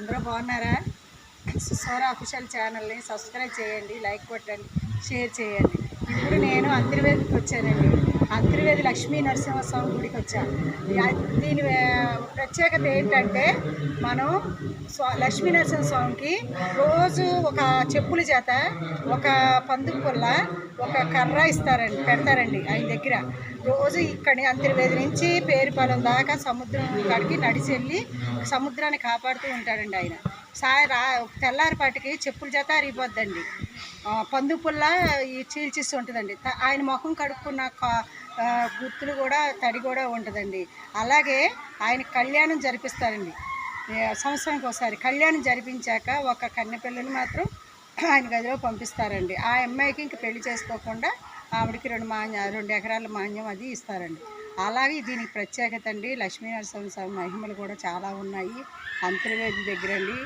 అందరూ బాగున్నారా? సుస్వర అఫీషియల్ ఛానల్ని సబ్స్క్రైబ్ చేయండి, లైక్ కొట్టండి, షేర్ చేయండి. ఇప్పుడు నేను అంతర్వేదికి వచ్చానండి. అంతర్వేది లక్ష్మీ నరసింహస్వామి గుడికి వచ్చాను. దీని ప్రత్యేకత ఏంటంటే మనం లక్ష్మీ నరసింహస్వామికి రోజు ఒక చెప్పుల చేత ఒక పందుకు పుల్ల ఒక కర్ర పెడతారండి ఆయన దగ్గర. రోజు ఇక్కడి అంతర్వేది నుంచి పేరుపాలెం దాకా సముద్రం కాడికి నడిచెళ్ళి సముద్రాన్ని కాపాడుతూ ఉంటాడండి ఆయన. తెల్లారిపాటికి చెప్పుల చేత అరిగిపోద్దండి. పందు పుల్ల చీల్చిస్తూ ఉంటుందండి. ఆయన ముఖం కడుక్కున్న గుర్తులు కూడా తడి కూడా ఉంటుందండి. అలాగే ఆయన కళ్యాణం జరిపిస్తారండి. సంవత్సరానికి ఒకసారి కళ్యాణం జరిపించాక ఒక కన్నెపిల్లని మాత్రం ఆయన గదిలో పంపిస్తారండి. ఆ అమ్మాయికి ఇంక పెళ్లి చేసుకోకుండా ఆవిడకి 2 ఎకరాల మాన్యం అది ఇస్తారండి. అలాగే దీనికి ప్రత్యేకత అండి. లక్ష్మీనరసింహస్వామి మహిమలు కూడా చాలా ఉన్నాయి అంతర్వేది దగ్గర అండి.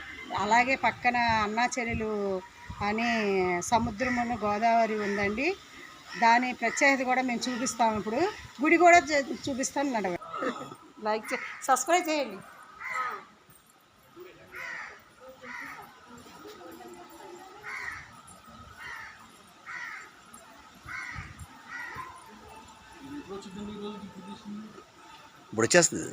అలాగే పక్కన అన్నాచెల్లెలు అనే సముద్రమున గోదావరి ఉందండి. దాని ప్రత్యేకత కూడా మేము చూపిస్తాము. ఇప్పుడు గుడి కూడా చూపిస్తాను. నడవండి, లైక్ సబ్స్క్రైబ్ చేయండి. ఇప్పుడు వచ్చేస్తుంది.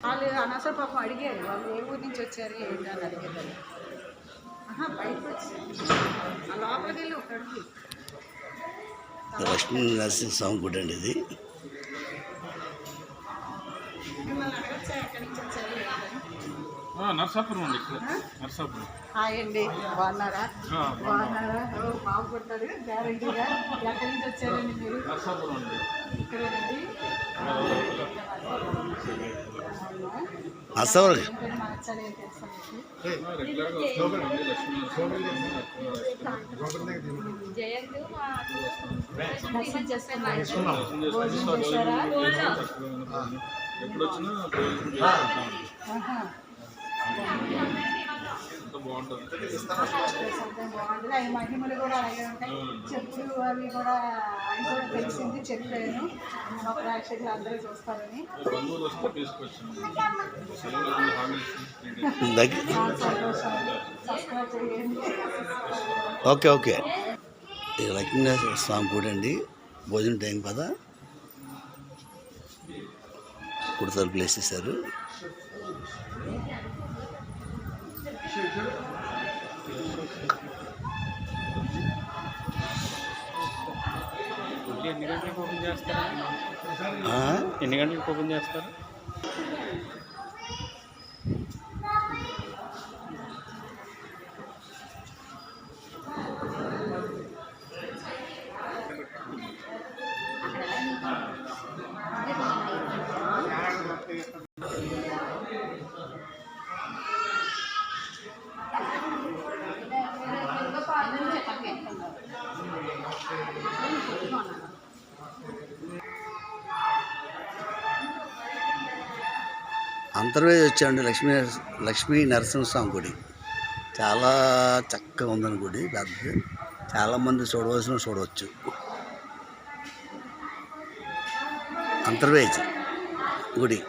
వాళ్ళు అనవసరం పాపం అడిగారు, వాళ్ళు ఏ ఊరి నుంచి వచ్చారు ఏంటని అడిగేదాన్ని. బయటకు వచ్చి లోపలికి వెళ్ళి ఒక అడుగు. లక్ష్మీ నరసింహస్వామి గుడి అండి ఇది. మిమ్మల్ని అడగచ్చా ఎక్కడి నుంచి వచ్చారు? నర్సాపురం అండి. నర్సాపురం. హాయ్ అండి, బాగున్నారా? బాగుపడతారు గ్యారెంటీగా. ఎక్కడి నుంచి వచ్చారండి మీరు? నర్సాపురం అండి. ఇక్కడేనండి. ఎప్పుడు వచ్చినా బాగుంటుంది. మహిమలు కూడా అలాగే ఉంటాయి. చెప్పులు అవి కూడా అవి కూడా తెలిసింది, చెప్పాను. ప్రేక్షకులు అందరూ చూస్తారని. Okay okay. లక్ష్మీనరసింహ స్వామి గుడి అండి. భోజనం టైం కదా, గుడి తలుపులు వేసేసారు. ఎన్ని గంటలకు ఓపెన్ చేస్తారు? అంతర్వేది వచ్చామండి. లక్ష్మీ నరసింహస్వామి గుడి చాలా చక్కగా ఉందని గుడి. పెద్దది, చాలామంది చూడవచ్చు. అంతర్వేది గుడి.